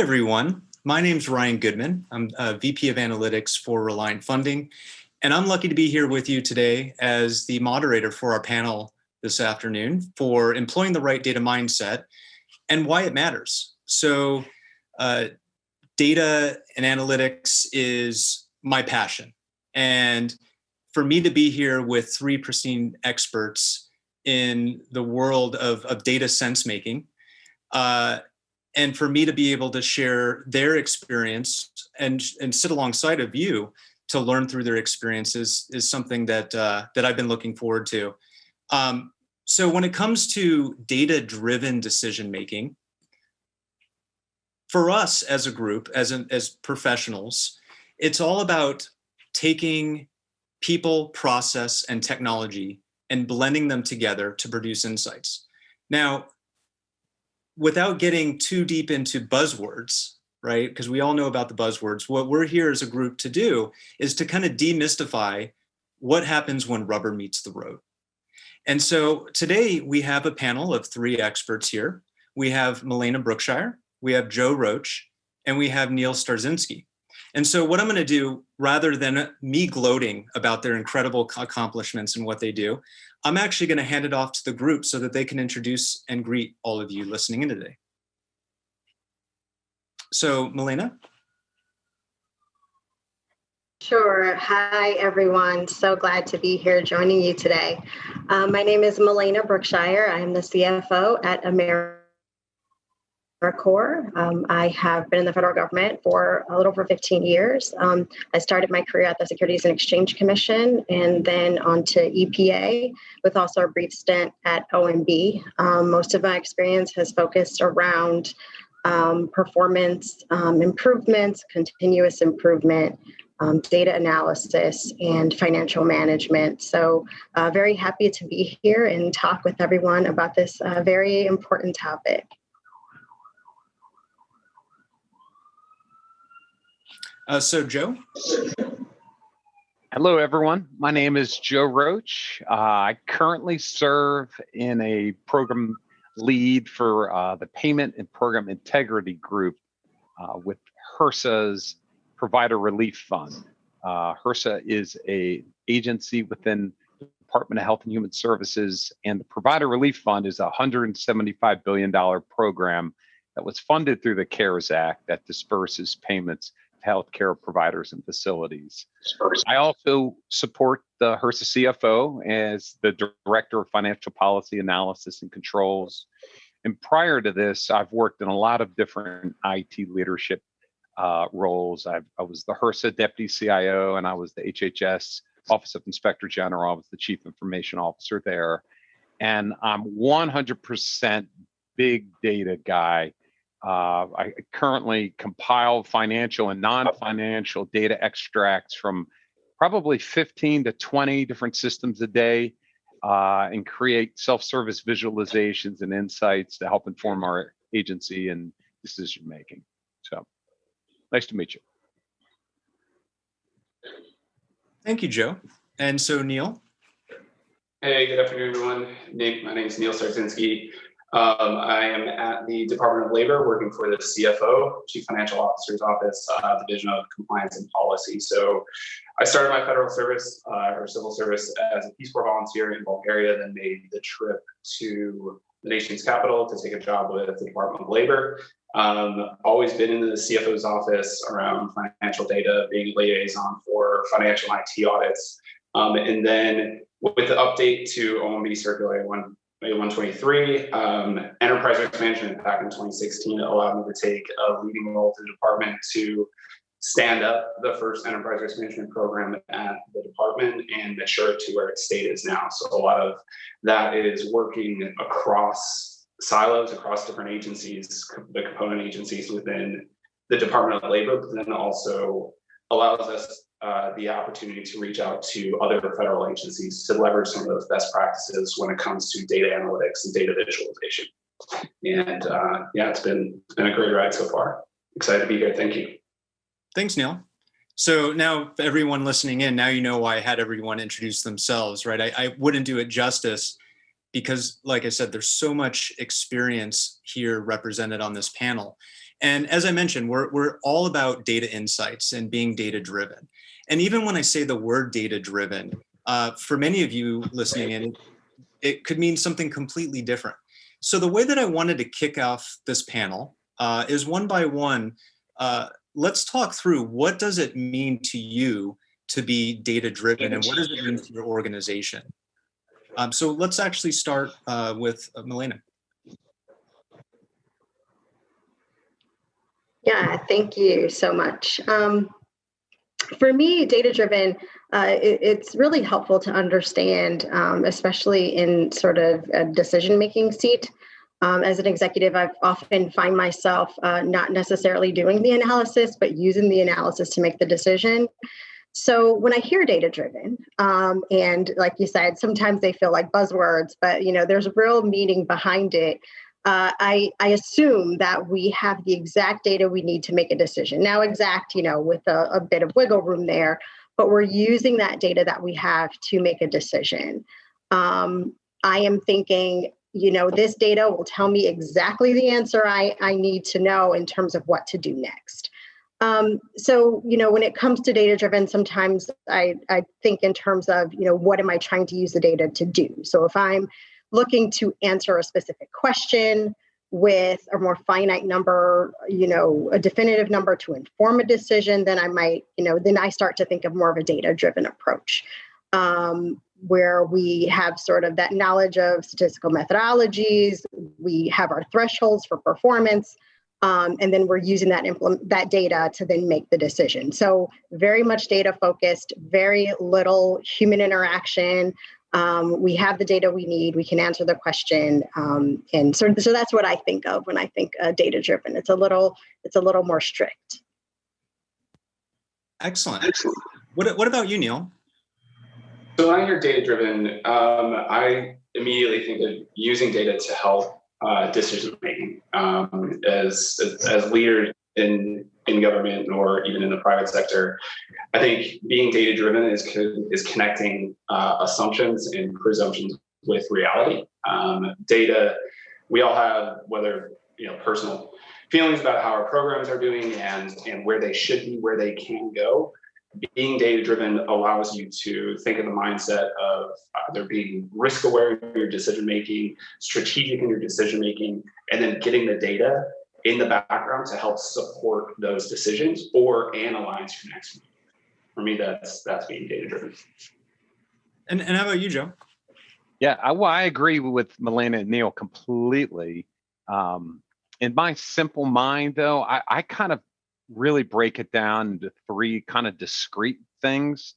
everyone. My name's Ryan Goodman. I'm a VP of Analytics for Reliant Funding, and I'm lucky to be here with you today as the moderator for our panel this afternoon for employing the right data mindset and why it matters. So data and analytics is my passion. And for me to be here with three pristine experts in the world of data sense making, and for me to be able to share their experience and sit alongside of you to learn through their experiences is something that I've been looking forward to. So when it comes to data-driven decision making, for us as a group, as professionals, it's all about taking people, process, and technology and blending them together to produce insights. Now, without getting too deep into buzzwords, right? Because we all know about the buzzwords. What we're here as a group to do is to kind of demystify what happens when rubber meets the road. And so today we have a panel of three experts here. We have Milena Brookshire, we have Joe Roach, and we have Neil Starzinski. And so what I'm going to do, rather than me gloating about their incredible accomplishments and what they do, I'm actually going to hand it off to the group so that they can introduce and greet all of you listening in today. So, Milena? Sure. Hi, everyone. So glad to be here joining you today. My name is Milena Brookshire. I am the CFO at AmeriCorps. I have been in the federal government for a little over 15 years. I started my career at the Securities and Exchange Commission and then on to EPA with also a brief stint at OMB. Most of my experience has focused around performance improvements, continuous improvement, data analysis, and financial management. So very happy to be here and talk with everyone about this very important topic. So Joe? Hello, everyone. My name is Joe Roach. I currently serve in a program lead for the Payment and Program Integrity Group with HRSA's Provider Relief Fund. HRSA is an agency within the Department of Health and Human Services, and the Provider Relief Fund is a $175 billion program that was funded through the CARES Act that disperses payments to healthcare providers and facilities. I also support the HRSA CFO as the Director of Financial Policy Analysis and Controls. And prior to this, I've worked in a lot of different IT leadership roles. I was the HRSA Deputy CIO, and I was the HHS Office of Inspector General. I was the Chief Information Officer there. And I'm 100% big data guy. I currently compile financial and non-financial data extracts from probably 15 to 20 different systems a day and create self-service visualizations and insights to help inform our agency and decision making. So nice to meet you. Thank you, Joe. And so Neil? Hey, good afternoon, everyone. My name is Neil Starzinski. I am at the Department of Labor working for the CFO, Chief Financial Officer's Office, Division of Compliance and Policy. So I started my federal service or civil service as a Peace Corps volunteer in Bulgaria, then made the trip to the nation's capital to take a job with the Department of Labor. Always been in the CFO's office around financial data, being a liaison for financial IT audits. And then with the update to OMB Circular 123, enterprise risk management back in 2016 allowed me to take a leading role to the department to stand up the first enterprise risk management program at the department and mature it to where its state is now. So a lot of that is working across silos, across different agencies, the component agencies within the Department of Labor, but then also allows us the opportunity to reach out to other federal agencies to leverage some of those best practices when it comes to data analytics and data visualization. And yeah, it's been a great ride so far. Excited to be here. Thank you. Thanks, Neil. So now for everyone listening in, now you know why I had everyone introduce themselves, right? I wouldn't do it justice because, like I said, there's so much experience here represented on this panel. And as I mentioned, we're all about data insights and being data driven. And even when I say the word data driven, for many of you listening in, it could mean something completely different. So the way that I wanted to kick off this panel is one by one. Let's talk through, what does it mean to you to be data driven, and what does it mean to your organization? So let's actually start with Milena. Yeah, thank you so much. For me, data-driven, it's really helpful to understand, especially in sort of a decision-making seat. As an executive, I've often find myself not necessarily doing the analysis, but using the analysis to make the decision. So when I hear data-driven, and like you said, sometimes they feel like buzzwords, but there's real meaning behind it. I assume that we have the exact data we need to make a decision. Now, exact, with a bit of wiggle room there, but we're using that data that we have to make a decision. I am thinking, this data will tell me exactly the answer I need to know in terms of what to do next. So, when it comes to data driven, sometimes I think in terms of, what am I trying to use the data to do? So if I'm looking to answer a specific question with a more finite number, a definitive number to inform a decision, then I might, then I start to think of more of a data-driven approach, where we have sort of that knowledge of statistical methodologies, we have our thresholds for performance, and then we're using that data to then make the decision. So very much data focused, very little human interaction. We have the data we need. We can answer the question, and so that's what I think of when I think data driven. It's a little more strict. Excellent. What about you, Neil? So when I hear data driven, I immediately think of using data to help decision making. As leaders in government or even in the private sector, I think being data driven is connecting assumptions and presumptions with reality. Data, we all have, whether personal feelings about how our programs are doing and where they should be, where they can go. Being data driven allows you to think of the mindset of either being risk aware in your decision making, strategic in your decision making, and then getting the data in the background to help support those decisions or analyze your next move. For me, that's being data driven. And how about you, Joe? Yeah, I agree with Milena and Neil completely. In my simple mind, though, I kind of really break it down into three kind of discrete things.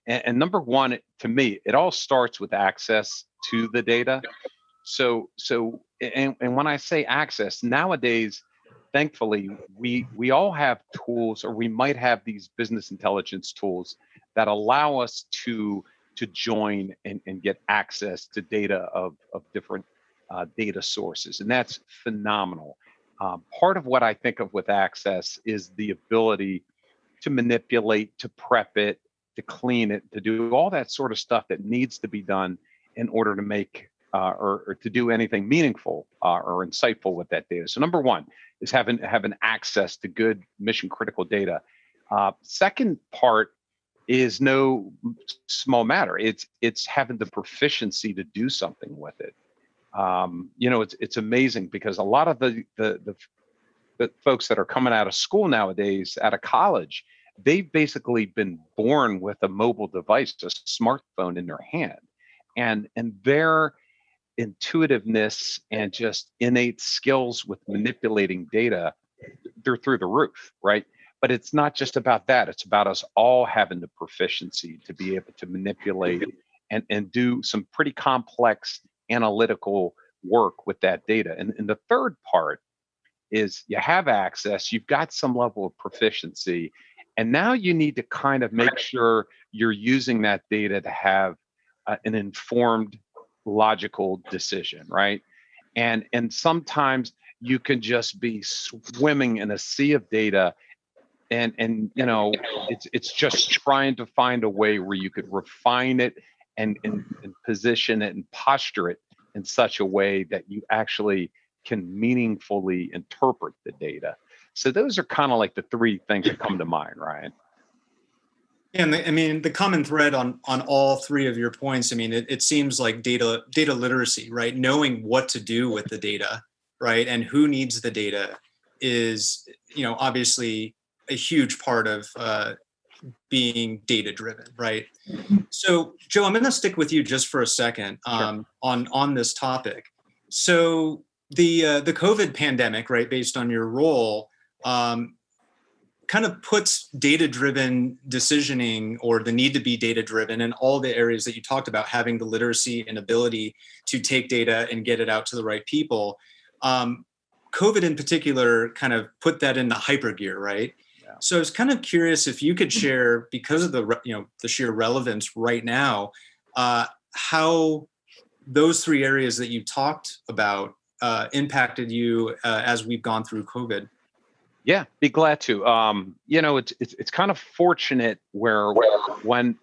And number one, to me, it all starts with access to the data. So when I say access, nowadays, thankfully, we all have tools, or we might have these business intelligence tools that allow us to join and get access to data of different data sources. And that's phenomenal. Part of what I think of with access is the ability to manipulate, to prep it, to clean it, to do all that sort of stuff that needs to be done in order to make or to do anything meaningful or insightful with that data. So number one is having access to good mission critical data. Second part is no small matter. It's having the proficiency to do something with it. It's amazing because a lot of the folks that are coming out of school nowadays, out of college, they've basically been born with a mobile device, a smartphone in their hand, and their intuitiveness and just innate skills with manipulating data, they're through the roof, right? But it's not just about that. It's about us all having the proficiency to be able to manipulate and do some pretty complex analytical work with that data. And the third part is you have access, you've got some level of proficiency, and now you need to kind of make sure you're using that data to have an informed, logical decision, right? And sometimes you can just be swimming in a sea of data, and it's just trying to find a way where you could refine it and position it and posture it in such a way that you actually can meaningfully interpret the data. So those are kind of like the three things that come to mind, Ryan. And I mean, the common thread on all three of your points, I mean, it seems like data literacy, right? Knowing what to do with the data, right? And who needs the data is, obviously a huge part of being data driven, right? So, Joe, I'm going to stick with you just for a second Sure. on this topic. So, the COVID pandemic, right, based on your role, kind of puts data-driven decisioning, or the need to be data-driven, in all the areas that you talked about, having the literacy and ability to take data and get it out to the right people. COVID in particular kind of put that in the hyper gear, right? Yeah. So I was kind of curious if you could share, because of the sheer relevance right now, how those three areas that you talked about impacted you as we've gone through COVID. Yeah, be glad to. It's kind of fortunate where when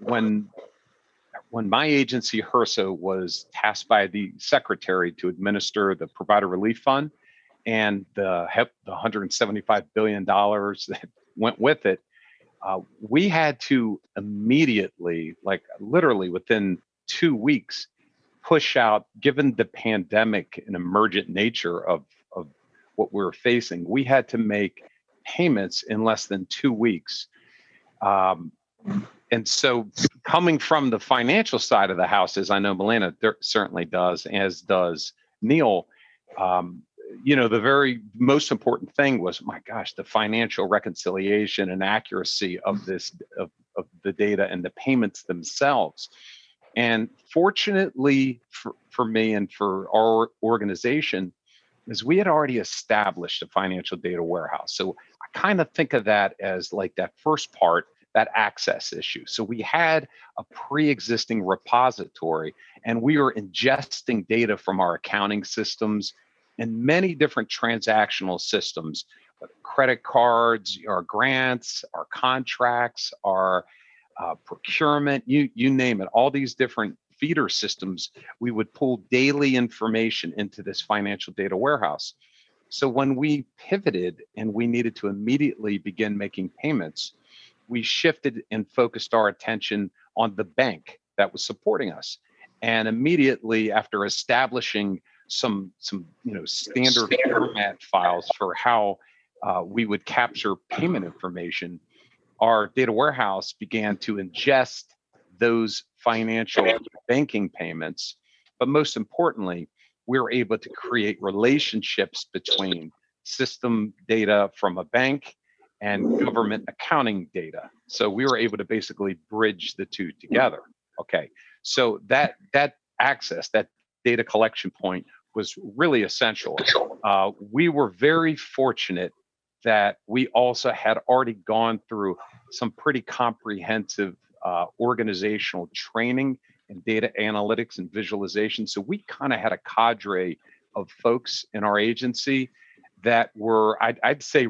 my agency HRSA was tasked by the secretary to administer the Provider Relief Fund and the $175 billion that went with it, we had to immediately, like literally within 2 weeks, push out, given the pandemic and emergent nature of what we were facing, we had to make payments in less than 2 weeks. And so coming from the financial side of the house, as I know Milena certainly does, as does Neil, the very most important thing was, my gosh, the financial reconciliation and accuracy of this, of the data and the payments themselves. And fortunately for me and for our organization, is we had already established a financial data warehouse. So I kind of think of that as like that first part, that access issue. So we had a pre-existing repository, and we were ingesting data from our accounting systems and many different transactional systems, credit cards, our grants, our contracts, our procurement, you name it, all these different feeder systems. We would pull daily information into this financial data warehouse. So when we pivoted and we needed to immediately begin making payments, we shifted and focused our attention on the bank that was supporting us. And immediately after establishing some standard format files for how we would capture payment information, our data warehouse began to ingest those financial banking payments. But most importantly, we were able to create relationships between system data from a bank and government accounting data. So we were able to basically bridge the two together. Okay, so that access, that data collection point, was really essential. We were very fortunate that we also had already gone through some pretty comprehensive organizational training in data analytics and visualization. So we kind of had a cadre of folks in our agency that were, I'd say,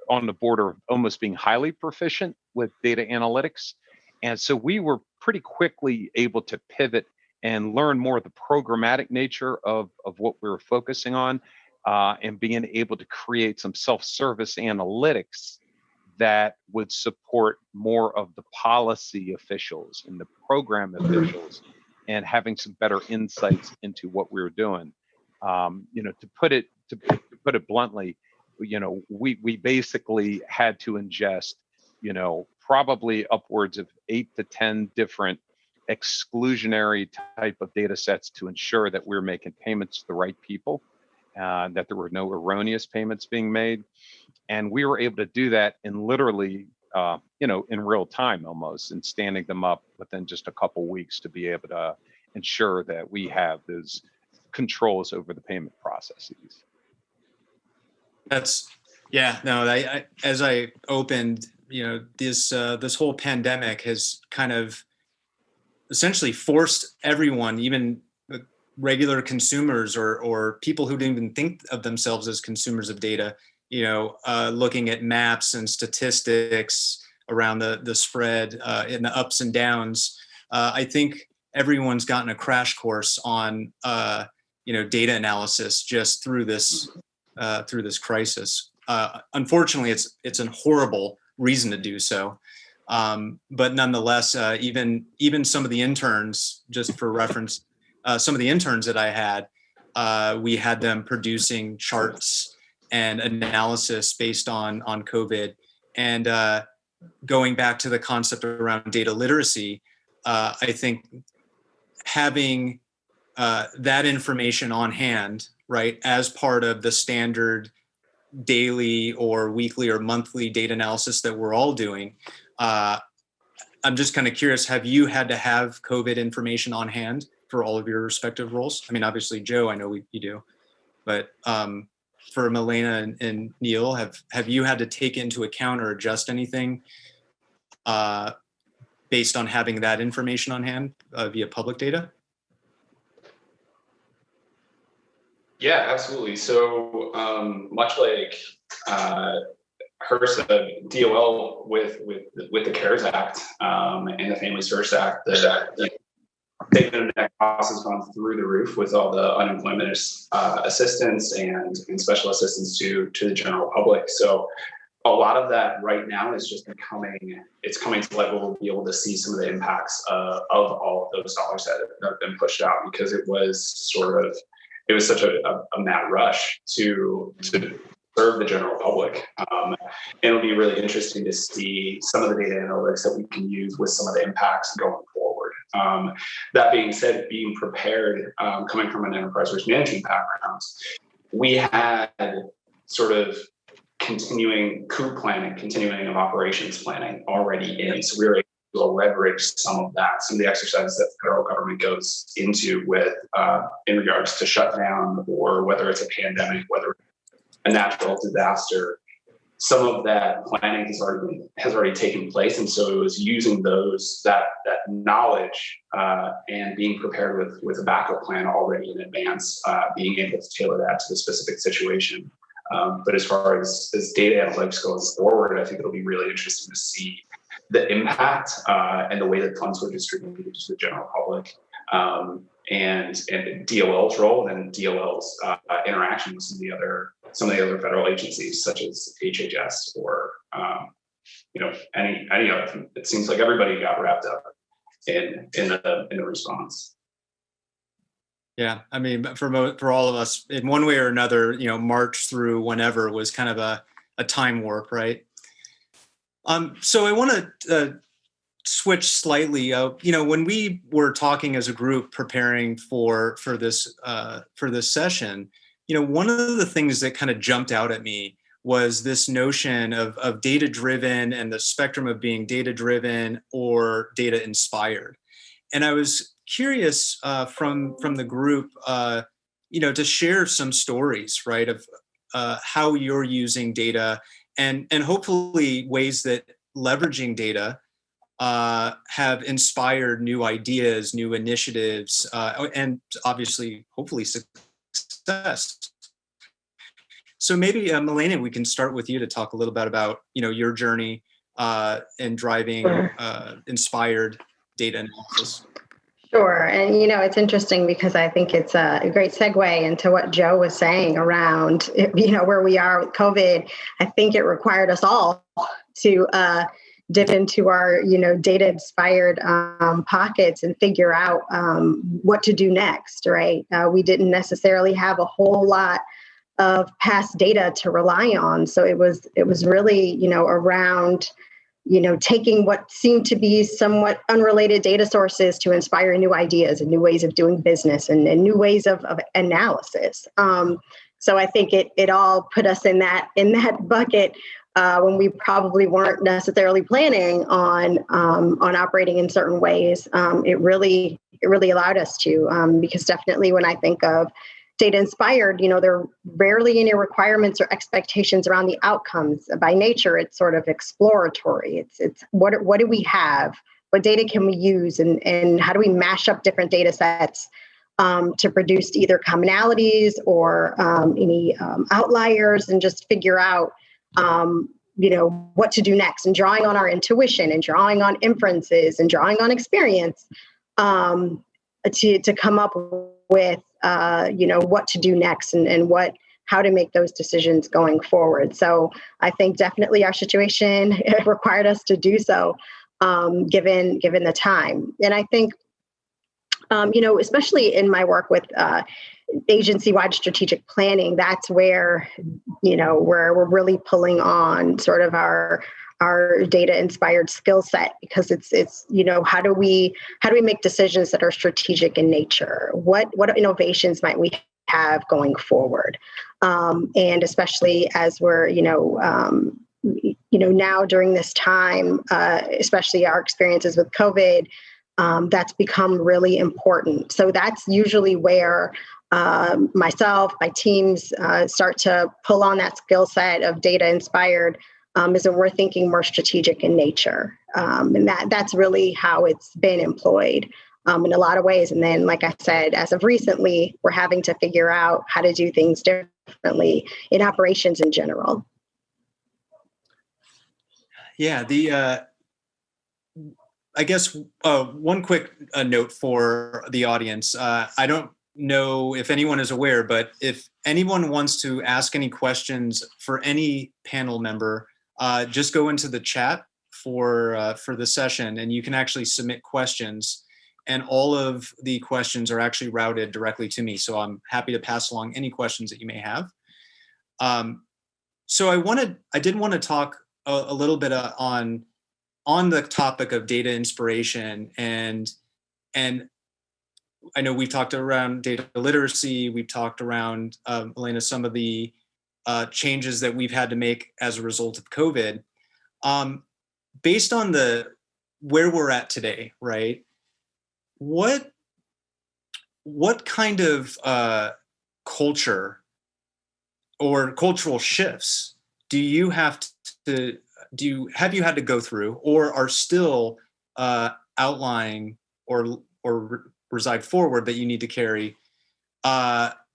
on the border of almost being highly proficient with data analytics. And so we were pretty quickly able to pivot and learn more of the programmatic nature of what we were focusing on, and being able to create some self-service analytics that would support more of the policy officials and the program officials, and having some better insights into what we were doing. To put it bluntly, we basically had to ingest, probably upwards of 8 to 10 different exclusionary type of data sets to ensure that we were making payments to the right people, that there were no erroneous payments being made. And we were able to do that in literally, in real time almost, and standing them up within just a couple weeks to be able to ensure that we have those controls over the payment processes. I as I opened, this whole pandemic has kind of essentially forced everyone, even regular consumers or people who didn't even think of themselves as consumers of data, looking at maps and statistics around the spread and the ups and downs. I think everyone's gotten a crash course on data analysis just through this crisis. unfortunately, it's a horrible reason to do so. But nonetheless, even some of the interns, just for reference, some of the interns that I had, we had them producing charts and analysis based on COVID. And going back to the concept around data literacy, I think having that information on hand, right, as part of the standard daily or weekly or monthly data analysis that we're all doing. I'm just kind of curious, have you had to have COVID information on hand for all of your respective roles? I mean, obviously, Joe, I know you do, but for Milena and Neil, have you had to take into account or adjust anything based on having that information on hand via public data? Yeah, absolutely. So much like HRSA, DOL with the CARES Act and the Families First Act, the statement of costs has gone through the roof with all the unemployment assistance and special assistance to the general public. So a lot of that right now is just it's coming to light where we'll be able to see some of the impacts of all of those dollars that have been pushed out, because it was such a mad rush to serve the general public. It'll be really interesting to see some of the data analytics that we can use with some of the impacts going forward. That being said, being prepared, coming from an enterprise risk management background, we had sort of continuing coup planning, continuing of operations planning already in. So we were able to leverage some of the exercises that the federal government goes into with in regards to shutdown, or whether it's a pandemic, whether it's a natural disaster. Some of that planning has already taken place, and so it was using that knowledge and being prepared with a backup plan already in advance, being able to tailor that to the specific situation. But as far as data analytics goes forward, I think it'll be really interesting to see the impact and the way that funds were distributed to the general public, and DOL's role and DOL's interaction with some of the other federal agencies, such as HHS or any other. It seems like everybody got wrapped up in the response. Yeah, I mean, for all of us, in one way or another, March through whenever was kind of a time warp, right? So I want to switch slightly. When we were talking as a group preparing for this session, one of the things that kind of jumped out at me was this notion of data driven and the spectrum of being data driven or data inspired. And I was curious from the group, to share some stories, right, of how you're using data and hopefully ways that leveraging data have inspired new ideas, new initiatives, and obviously, hopefully, success. So maybe, Milena, we can start with you to talk a little bit about, your journey in driving inspired data analysis. Sure. And, it's interesting because I think it's a great segue into what Joe was saying around, where we are with COVID. I think it required us all to dip into our, data inspired pockets and figure out what to do next, right? We didn't necessarily have a whole lot of past data to rely on. So it was really, around taking what seemed to be somewhat unrelated data sources to inspire new ideas and new ways of doing business and new ways of analysis. So I think it all put us in that bucket when we probably weren't necessarily planning on operating in certain ways. It really allowed us to, because definitely when I think of data inspired, there are rarely any requirements or expectations around the outcomes. By nature, it's sort of exploratory. It's what do we have? What data can we use? And how do we mash up different data sets to produce either commonalities or any outliers, and just figure out, what to do next, and drawing on our intuition and drawing on inferences and drawing on experience to come up with, what to do next and what how to make those decisions going forward. So I think definitely our situation required us to do so, given the time. And I think, especially in my work with agency-wide strategic planning, that's where, we're really pulling on sort of our data-inspired skill set, because it's how do we make decisions that are strategic in nature? What innovations might we have going forward? And especially as we're now during this time, especially our experiences with COVID, that's become really important. So that's usually where myself, my teams start to pull on that skill set of data inspired, is when we're thinking more strategic in nature. And that's really how it's been employed in a lot of ways. And then, like I said, as of recently, we're having to figure out how to do things differently in operations in general. Yeah, I guess one quick note for the audience. I don't know if anyone is aware, but if anyone wants to ask any questions for any panel member, just go into the chat for the session, and you can actually submit questions. And all of the questions are actually routed directly to me. So I'm happy to pass along any questions that you may have. So I did want to talk a little bit on the topic of data inspiration, and I know we've talked around data literacy. We've talked around, Elena, some of the changes that we've had to make as a result of COVID. Based on where we're at today, right? What kind of culture or cultural shifts have you had to go through, or are still outlying or reside forward that you need to carry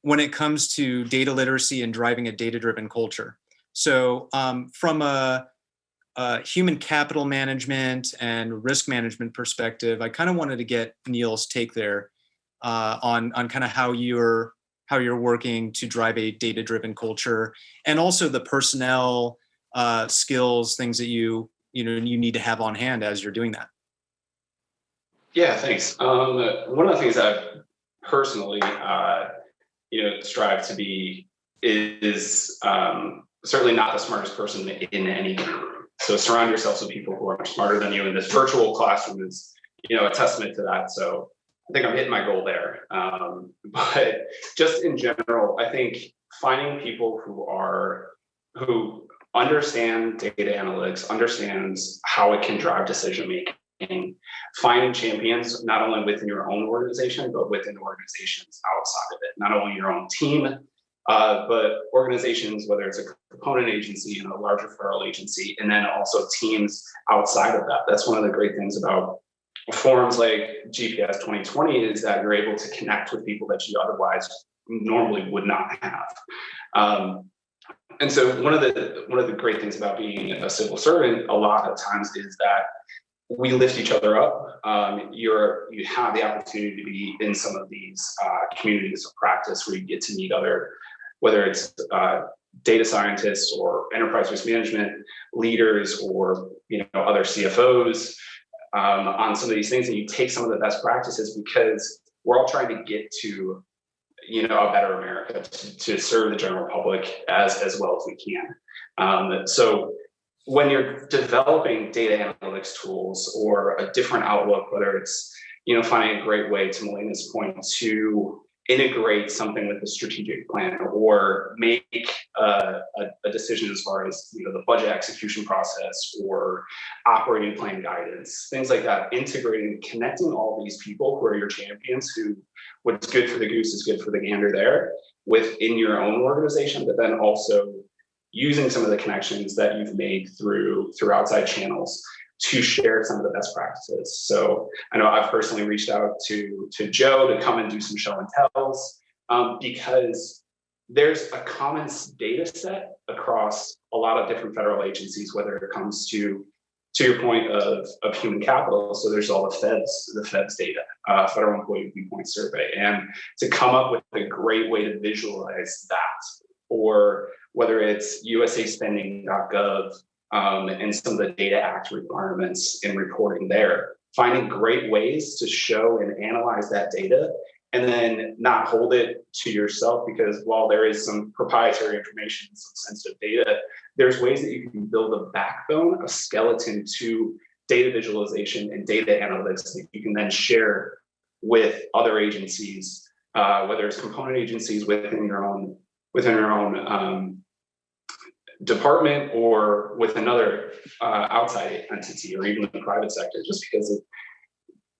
when it comes to data literacy and driving a data-driven culture? So from a human capital management and risk management perspective, I kind of wanted to get Neil's take there on kind of how you're working to drive a data-driven culture, and also the personnel skills, things that you need to have on hand as you're doing that. Yeah, thanks. One of the things I've personally, strive to be is certainly not the smartest person in any room. So surround yourselves with people who are much smarter than you, and this virtual classroom is, a testament to that. So I think I'm hitting my goal there. But just in general, I think finding people who understand data analytics, understands how it can drive decision making, finding champions not only within your own organization, but within organizations outside of it, not only your own team, but organizations, whether it's a component agency and a larger federal agency, and then also teams outside of that. That's one of the great things about forums like GPS 2020 is that you're able to connect with people that you otherwise normally would not have. And so one of the great things about being a civil servant a lot of times is that we lift each other up. You have the opportunity to be in some of these communities of practice where you get to meet other, whether it's data scientists or enterprise risk management leaders or other CFOs on some of these things, and you take some of the best practices, because we're all trying to get to a better America, to serve the general public as well as we can. So when you're developing data analytics tools or a different outlook, whether it's finding a great way, to Melena's point, to integrate something with the strategic plan, or make a decision as far as the budget execution process or operating plan guidance, things like that, integrating, connecting all these people who are your champions, who what's good for the goose is good for the gander there within your own organization, but then also using some of the connections that you've made through outside channels to share some of the best practices. So I know I've personally reached out to Joe to come and do some show and tells, because there's a common data set across a lot of different federal agencies, whether it comes to your point of human capital. So there's all the feds data, Federal Employee Viewpoint Survey, and to come up with a great way to visualize that or whether it's usaspending.gov and some of the Data Act requirements in reporting there. Finding great ways to show and analyze that data and then not hold it to yourself, because while there is some proprietary information, some sensitive data, there's ways that you can build a backbone, a skeleton to data visualization and data analytics that you can then share with other agencies, whether it's component agencies within your own department or with another outside entity or even the private sector, just because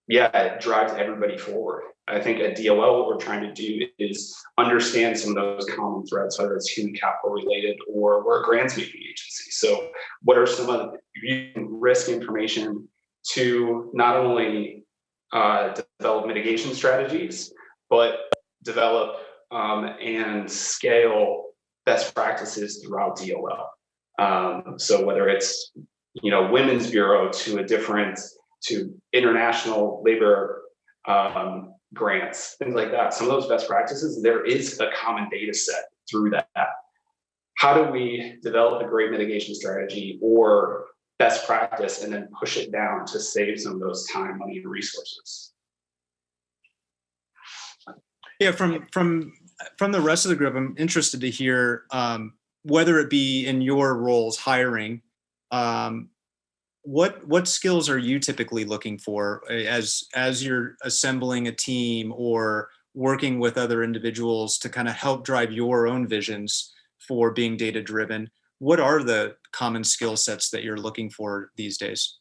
it drives everybody forward. I think at DOL, what we're trying to do is understand some of those common threads, whether it's human capital related or we're a grants making agency. So what are some of the risk information to not only develop mitigation strategies, but develop and scale best practices throughout DOL. So whether it's, Women's Bureau to international labor grants, things like that. Some of those best practices, there is a common data set through that. How do we develop a great mitigation strategy or best practice and then push it down to save some of those time, money, and resources? Yeah, from the rest of the group, I'm interested to hear whether it be in your roles hiring, what skills are you typically looking for as you're assembling a team or working with other individuals to kind of help drive your own visions for being data driven? What are the common skill sets that you're looking for these days?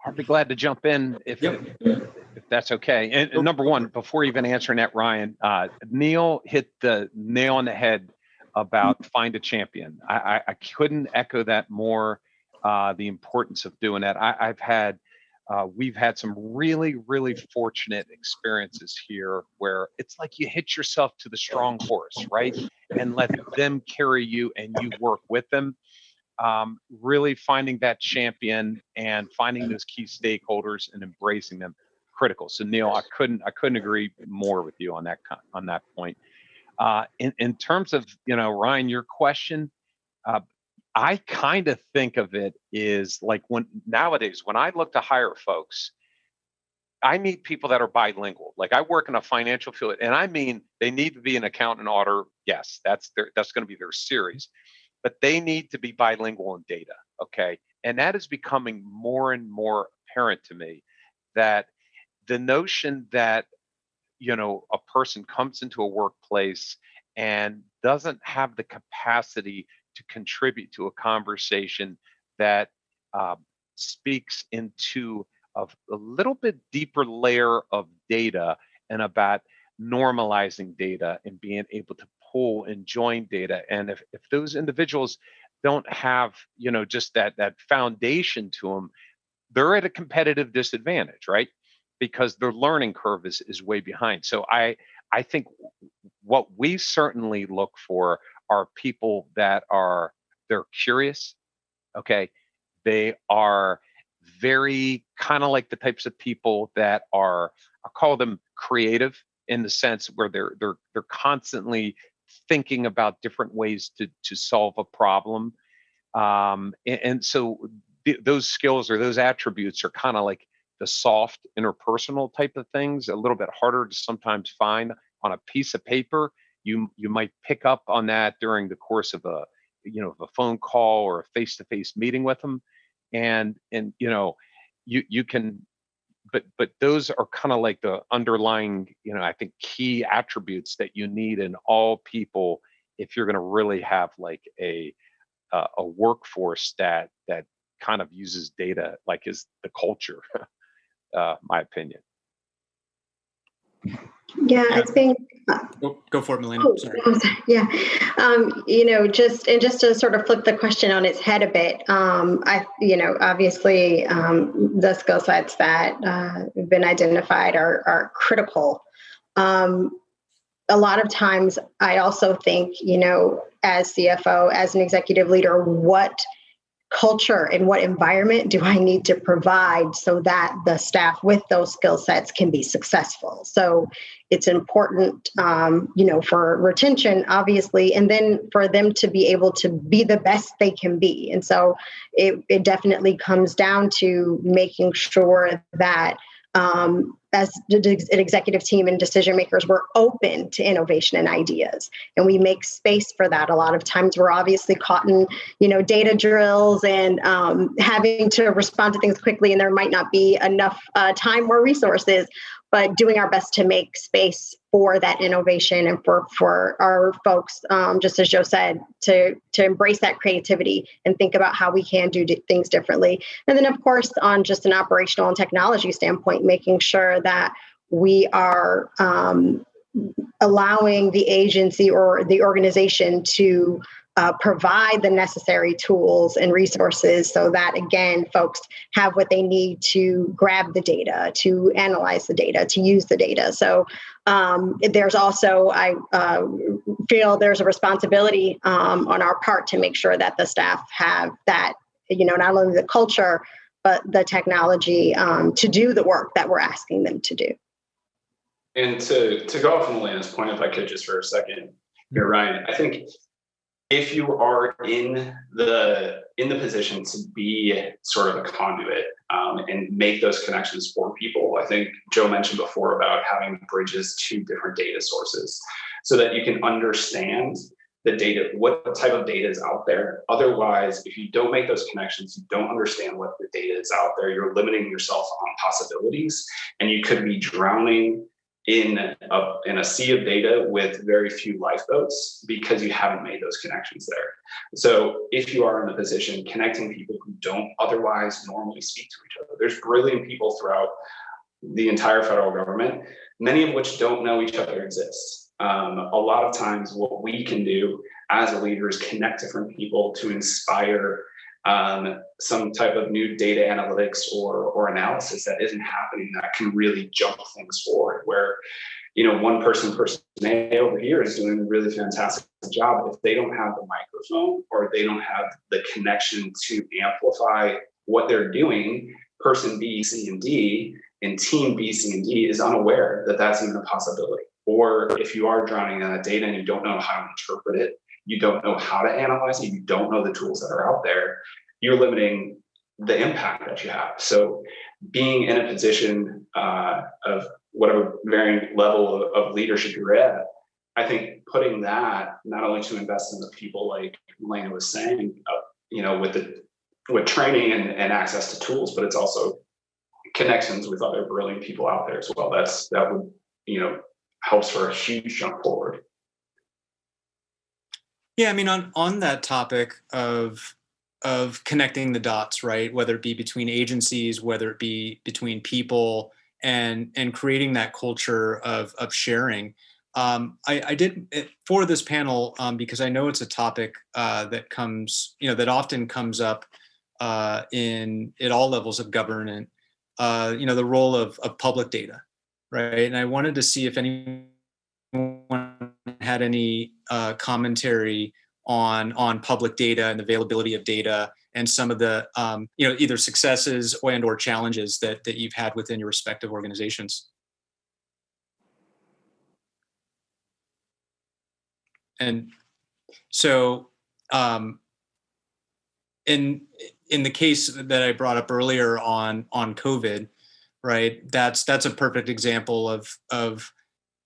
I'll be glad to jump in if that's okay. And number one, before even answering that, Ryan, Neil hit the nail on the head about find a champion. I couldn't echo that more. The importance of doing that. We've had some really, really fortunate experiences here where it's like you hitch yourself to the strong horse, right? And let them carry you and you work with them. Really finding that champion and finding those key stakeholders and embracing them, critical. So Neil, I couldn't agree more with you on that point. In terms of, Ryan, your question, I kind of think of it is like nowadays when I look to hire folks, I need people that are bilingual. Like I work in a financial field, and I mean they need to be an accountant auditor. Yes, that's going to be their series, but they need to be bilingual in data. Okay, and that is becoming more and more apparent to me that the notion that a person comes into a workplace and doesn't have the capacity to contribute to a conversation that speaks into a little bit deeper layer of data and about normalizing data and being able to pull and join data. And if those individuals don't have, just that foundation to them, they're at a competitive disadvantage, right? Because their learning curve is way behind. So I think what we certainly look for are people that they're curious, okay? They are very kind of like the types of people that are, I call them creative in the sense where they're constantly thinking about different ways to solve a problem. And so those skills or those attributes are kind of like the soft interpersonal type of things, a little bit harder to sometimes find on a piece of paper. You might pick up on that during the course of a phone call or a face-to-face meeting with them, and you can, but those are kind of like the underlying I think key attributes that you need in all people if you're going to really have like a workforce that kind of uses data like is the culture. My opinion. Yeah, I think. Go for it, Melina. Sorry. Yeah, just to sort of flip the question on its head a bit. Obviously, the skill sets that have been identified are critical. A lot of times, I also think, as CFO, as an executive leader, what culture and what environment do I need to provide so that the staff with those skill sets can be successful? So it's important, for retention, obviously, and then for them to be able to be the best they can be. And so it definitely comes down to making sure that as an executive team and decision makers, we're open to innovation and ideas, and we make space for that. A lot of times we're obviously caught in, data drills and having to respond to things quickly, and there might not be enough time or resources, but doing our best to make space for that innovation and for our folks, just as Joe said, to embrace that creativity and think about how we can do things differently. And then, of course, on just an operational and technology standpoint, making sure that we are allowing the agency or the organization to provide the necessary tools and resources so that, again, folks have what they need to grab the data, to analyze the data, to use the data. So there's also, I feel there's a responsibility on our part to make sure that the staff have that, not only the culture, but the technology to do the work that we're asking them to do. And to go off on Elena's point, if I could just for a second, here, Ryan, I think if you are in the position to be sort of a conduit and make those connections for people, I think Joe mentioned before about having bridges to different data sources so that you can understand the data, what type of data is out there. Otherwise, if you don't make those connections, you don't understand what the data is out there, you're limiting yourself on possibilities, and you could be drowning in a sea of data with very few lifeboats because you haven't made those connections there. So if you are in a position connecting people who don't otherwise normally speak to each other, there's brilliant people throughout the entire federal government, many of which don't know each other exists. A lot of times what we can do as a leader is connect different people to inspire some type of new data analytics or analysis that isn't happening that can really jump things forward, where one person A over here is doing a really fantastic job, but if they don't have the microphone or they don't have the connection to amplify what they're doing, person B, C, and D and team B, C, and D is unaware that that's even a possibility. Or if you are drowning in that data and you don't know how to interpret it, you don't know how to analyze it, you don't know the tools that are out there, you're limiting the impact that you have. So being in a position of whatever varying level of leadership you're at, I think putting that not only to invest in the people like Elena was saying, with training and access to tools, but it's also connections with other brilliant people out there as well. That would, helps for a huge jump forward. Yeah, I mean, on that topic of connecting the dots, right? Whether it be between agencies, whether it be between people, and creating that culture of sharing. I did for this panel because I know it's a topic that comes, that often comes up at all levels of government. The role of public data, right? And I wanted to see if anyone had any commentary on public data and availability of data and some of the either successes and or challenges that you've had within your respective organizations. And so in the case that I brought up earlier on COVID, right, that's a perfect example of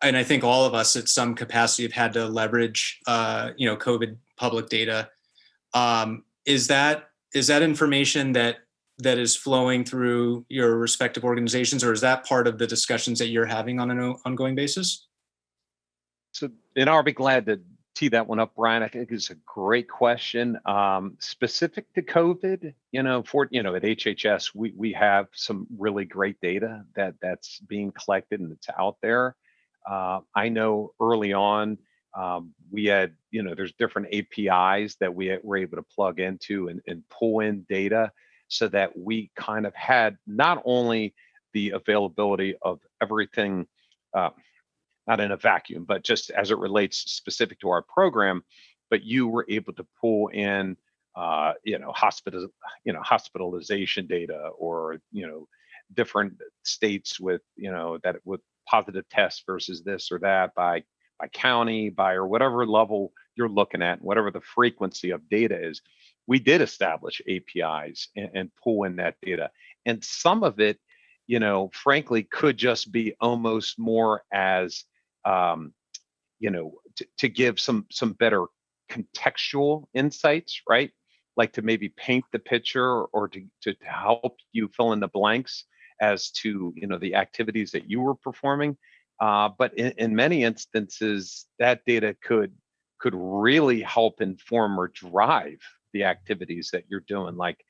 and I think all of us at some capacity have had to leverage COVID public data. Is that information that is flowing through your respective organizations, or is that part of the discussions that you're having on an ongoing basis? So, and I'll be glad to tee that one up, Brian. I think it's a great question. Specific to COVID, at HHS, we have some really great data that's being collected and it's out there. I know early on, we had, there's different APIs that we were able to plug into and pull in data so that we kind of had not only the availability of everything, not in a vacuum, but just as it relates specific to our program, but you were able to pull in hospitalization data, or different states with that with positive tests versus this or that by county, by or whatever level you're looking at, whatever the frequency of data is. We did establish APIs and pull in that data, and some of it, frankly, could just be almost more as to give some better contextual insights, right? Like to maybe paint the picture, or to help you fill in the blanks as to the activities that you were performing. But in many instances, that data could really help inform or drive the activities that you're doing. Like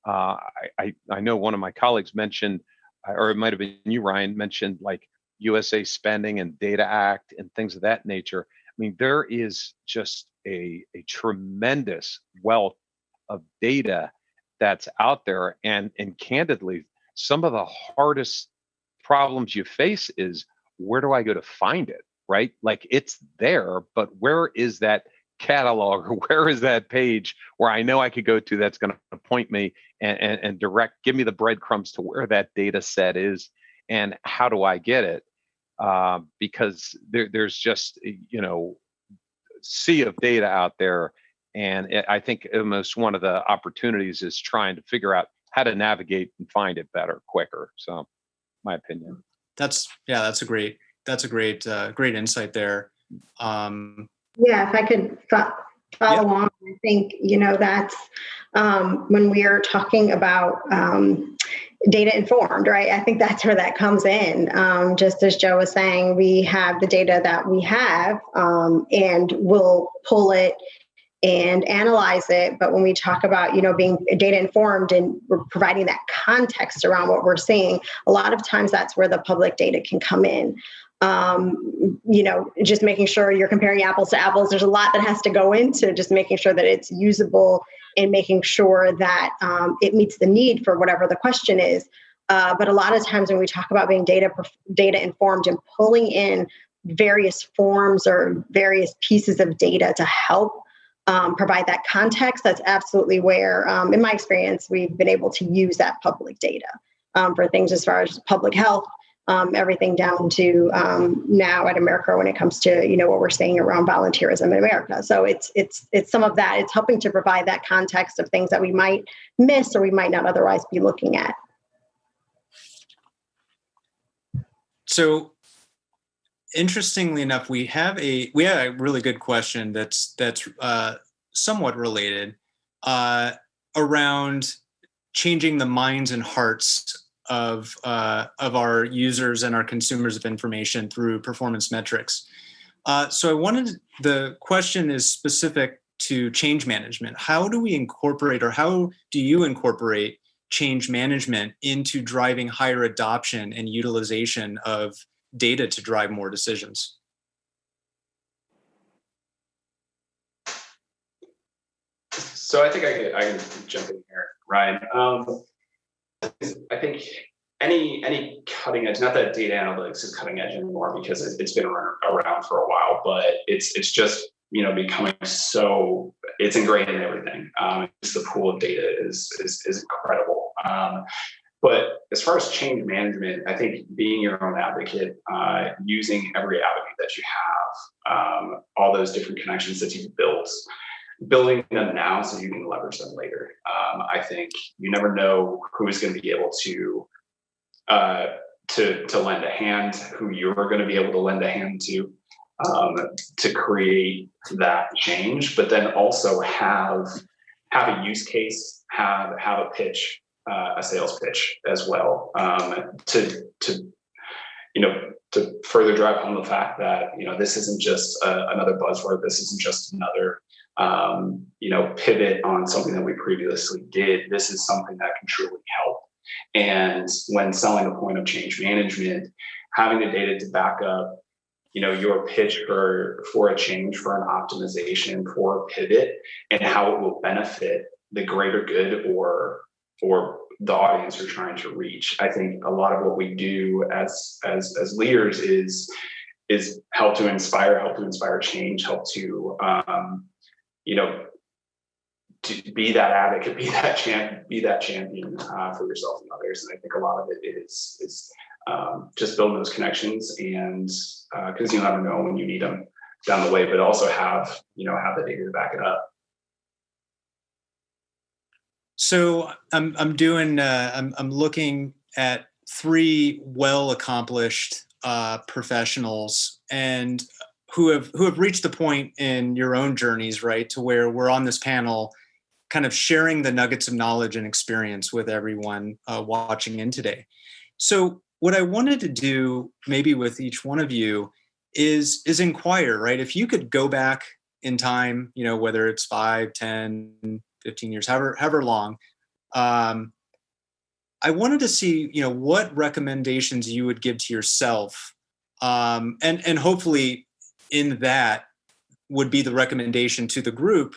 I know one of my colleagues mentioned, or it might have been you, Ryan, mentioned like USA Spending and Data Act and things of that nature. I mean, there is just a tremendous wealth of data that's out there, and candidly, some of the hardest problems you face is, where do I go to find it, right? Like it's there, but where is that catalog, or where is that page where I know I could go to that's going to point me and give me the breadcrumbs to where that data set is, and how do I get it? Because there's just sea of data out there, and I think almost one of the opportunities is trying to figure out how to navigate and find it better, quicker. So, my opinion. That's a great insight there. Yeah, if I could follow on, I think that's when we are talking about data informed, right? I think that's where that comes in. Just as Joe was saying, we have the data that we have, and we'll pull it and analyze it. But when we talk about, being data informed and we're providing that context around what we're seeing, a lot of times that's where the public data can come in. Just making sure you're comparing apples to apples. There's a lot that has to go into just making sure that it's usable and making sure that it meets the need for whatever the question is. But a lot of times when we talk about being data informed and pulling in various forms or various pieces of data to help provide that context, that's absolutely where, in my experience, we've been able to use that public data for things as far as public health, everything down to now at America when it comes to what we're seeing around volunteerism in America. So it's some of that. It's helping to provide that context of things that we might miss or we might not otherwise be looking at. So, interestingly enough, we have a really good question that's somewhat related around changing the minds and hearts of our users and our consumers of information through performance metrics. The question is specific to change management. How do we incorporate, or how do you incorporate change management into driving higher adoption and utilization of data to drive more decisions? So I think I can jump in here, Ryan. I think any cutting edge, not that data analytics is cutting edge anymore because it's been around for a while, but it's just becoming so, it's ingrained in everything. Just the pool of data is incredible. But as far as change management, I think being your own advocate, using every avenue that you have, all those different connections that you've built, building them now so you can leverage them later. I think you never know who is going to be able to lend a hand, who you're going to be able to lend a hand to create that change, but then also have a use case, have a pitch, a sales pitch as well, to further drive home the fact that this isn't just another buzzword. This isn't just another pivot on something that we previously did. This is something that can truly help. And when selling a point of change management, having the data to back up, your pitch for a change, for an optimization, for a pivot, and how it will benefit the greater good or the audience you're trying to reach. I think a lot of what we do as leaders is help to inspire change, help to to be that advocate, be that champion for yourself and others. And I think a lot of it is just building those connections, and because you never know when you need them down the way, but also have the data to back it up. So I'm looking at three well-accomplished professionals and who have reached the point in your own journeys, right, to where we're on this panel kind of sharing the nuggets of knowledge and experience with everyone watching in today. So what I wanted to do maybe with each one of you is inquire, right? If you could go back in time, whether it's 5, 10, 15 years, however long, I wanted to see, what recommendations you would give to yourself, and hopefully in that would be the recommendation to the group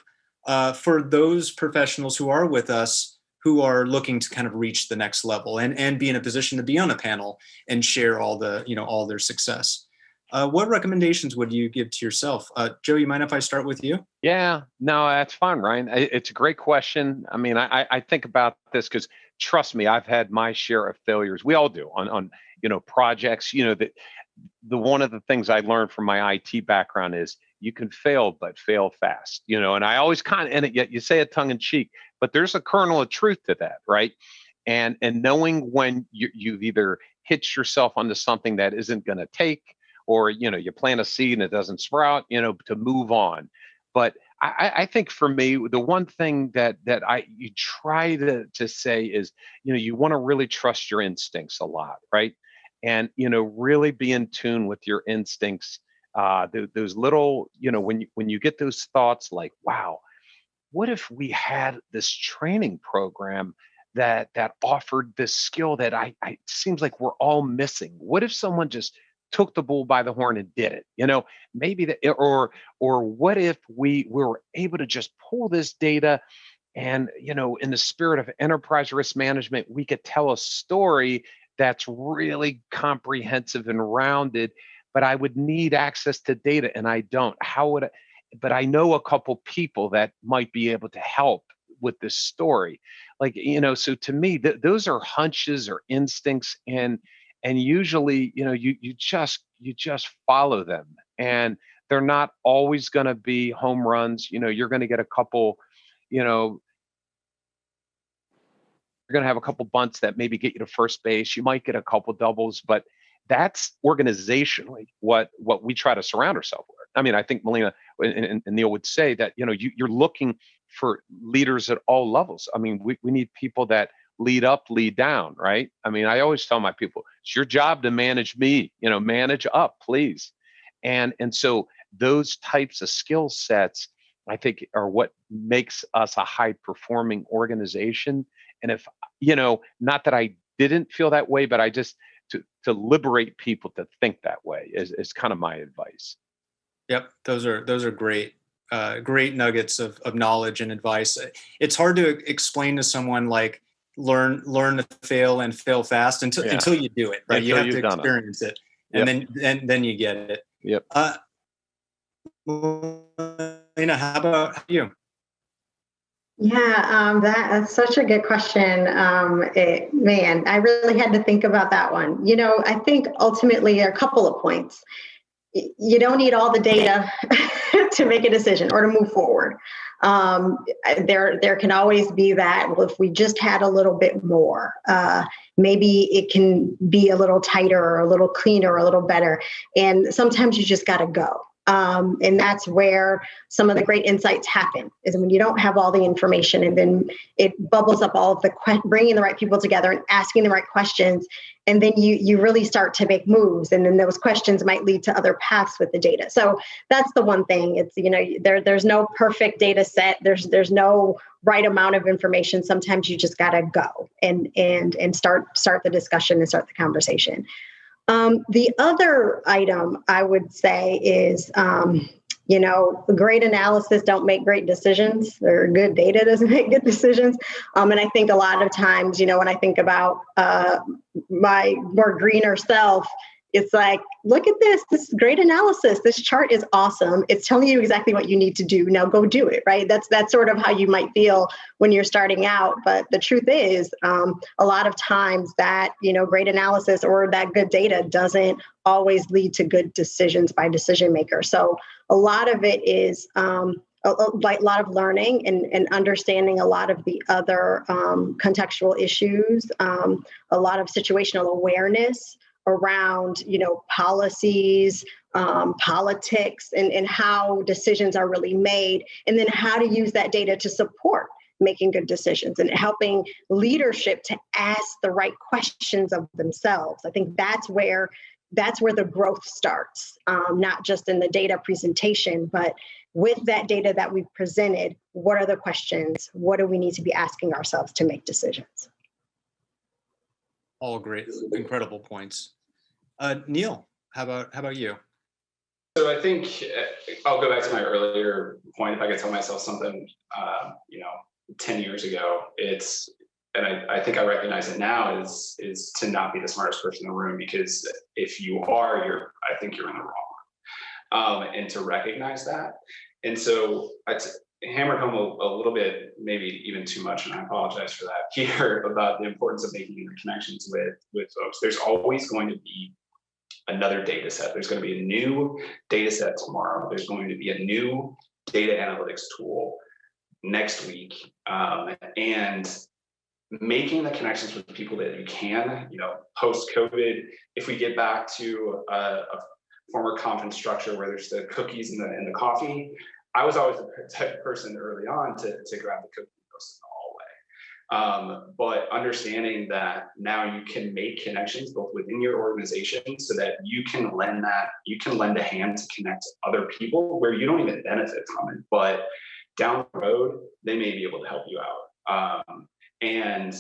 for those professionals who are with us, who are looking to kind of reach the next level and be in a position to be on a panel and share all their success. What recommendations would you give to yourself? Joe, you mind if I start with you? Yeah, no, that's fine, Ryan. It's a great question. I mean, I think about this because trust me, I've had my share of failures. We all do on projects. That the one of the things I learned from my IT background is you can fail, but fail fast. And I always and yet you say it tongue in cheek, but there's a kernel of truth to that, right? And knowing when you've either hitched yourself onto something that isn't going to take, or you plant a seed and it doesn't sprout, to move on. But I think for me, the one thing that you try to say is, you want to really trust your instincts a lot, right? And really be in tune with your instincts. Those little, when you get those thoughts like, wow, what if we had this training program that offered this skill that it seems like we're all missing? What if someone just took the bull by the horn and did it? Maybe that, or what if we were able to just pull this data and, in the spirit of enterprise risk management, we could tell a story that's really comprehensive and rounded, but I would need access to data and I don't. But I know a couple people that might be able to help with this story. So to me, those are hunches or instincts, and usually, you just follow them, and they're not always going to be home runs. You're going to get a couple, you're going to have a couple bunts that maybe get you to first base. You might get a couple doubles, but that's organizationally what we try to surround ourselves with. I mean, I think Melina and Neil would say that, you're looking for leaders at all levels. I mean, we need people that lead up, lead down, right? I mean, I always tell my people, it's your job to manage me, manage up, please. And so those types of skill sets, I think, are what makes us a high performing organization. And if, not that I didn't feel that way, but I just, to liberate people to think that way is kind of my advice. Yep. Those are great nuggets of knowledge and advice. It's hard to explain to someone like, learn to fail and fail fast until you do it, right? You have to experience it, and then you get it. Yep. How about you? Yeah, that's such a good question. Man, I really had to think about that one. I think ultimately there are a couple of points. You don't need all the data to make a decision or to move forward. There can always be that, well, if we just had a little bit more, maybe it can be a little tighter or a little cleaner or a little better. And sometimes you just got to go. And that's where some of the great insights happen, is when you don't have all the information, and then it bubbles up all of bringing the right people together and asking the right questions. And then you really start to make moves. And then those questions might lead to other paths with the data. So that's the one thing. It's, there's no perfect data set. There's no right amount of information. Sometimes you just got to go and start the discussion and start the conversation. The other item I would say is, great analysis don't make great decisions, or good data doesn't make good decisions. And I think a lot of times, when I think about my more greener self, It's like, look at this. This is great analysis. This chart is awesome. It's telling you exactly what you need to do. Now go do it, right? That's sort of how you might feel when you're starting out. But the truth is, a lot of times that, great analysis or that good data doesn't always lead to good decisions by decision makers. So a lot of it is a lot of learning and understanding a lot of the other contextual issues, a lot of situational awareness around, policies, politics, and how decisions are really made, and then how to use that data to support making good decisions and helping leadership to ask the right questions of themselves. I think that's where the growth starts, not just in the data presentation, but with that data that we've presented, what are the questions? What do we need to be asking ourselves to make decisions? All great, incredible points. Neil, how about you? So I think I'll go back to my earlier point. If I could tell myself something, 10 years ago, and I think I recognize it now, is to not be the smartest person in the room, because if you are, I think you're in the wrong. And to recognize that. And so I hammered home a little bit, maybe even too much, and I apologize for that here, about the importance of making connections with folks. There's always going to be another data set. There's going to be a new data set tomorrow. There's going to be a new data analytics tool next week. And making the connections with people that you can, post-COVID, if we get back to a former conference structure where there's the cookies and the coffee, I was always the type of person early on to grab the cookie and go sit in the hallway. But understanding that now you can make connections both within your organization, so that you can lend a hand to connect to other people where you don't even benefit from it, but down the road, they may be able to help you out. And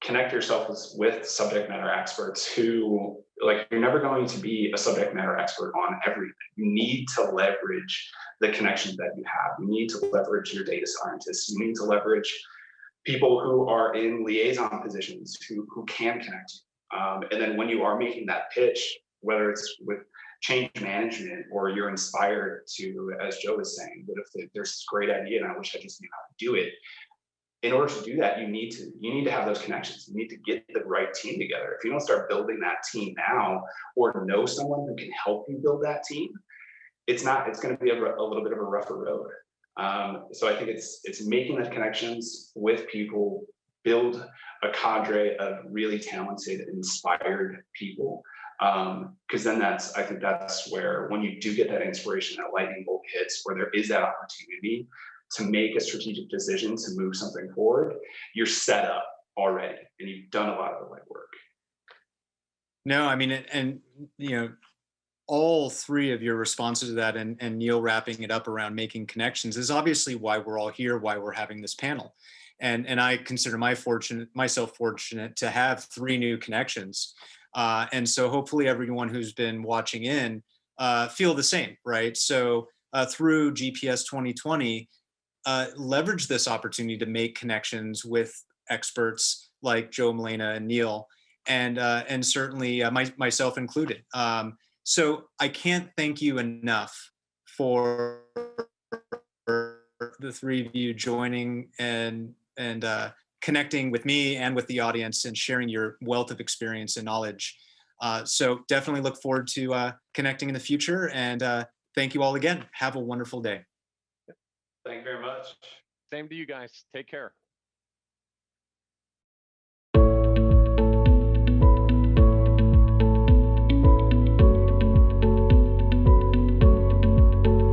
connect yourself with subject matter experts who, you're never going to be a subject matter expert on everything. You need to leverage the connections that you have. You need to leverage your data scientists. You need to leverage people who are in liaison positions who can connect you. And then when you are making that pitch, whether it's with change management or you're inspired to, as Joe was saying, but if there's this great idea and I wish I just knew how to do it, in order to do that, you need to have those connections. You need to get the right team together. If you don't start building that team now, or know someone who can help you build that team, it's going to be a little bit of a rougher road. So I think it's making the connections with people, build a cadre of really talented, inspired people. Because then I think that's where, when you do get that inspiration, that lightning bolt hits, where there is that opportunity to make a strategic decision to move something forward, you're set up already and you've done a lot of the legwork. No, I mean, and all three of your responses to that, and Neil wrapping it up around making connections, is obviously why we're all here, why we're having this panel. And I consider myself fortunate to have 3 new connections. And so hopefully everyone who's been watching in feel the same, right? So through GPS 2020, leverage this opportunity to make connections with experts like Joe, Milena, and Neil, and certainly myself included. So I can't thank you enough for the 3 of you joining and connecting with me and with the audience and sharing your wealth of experience and knowledge. So definitely look forward to connecting in the future. And thank you all again. Have a wonderful day. Thank you very much. Same to you guys. Take care.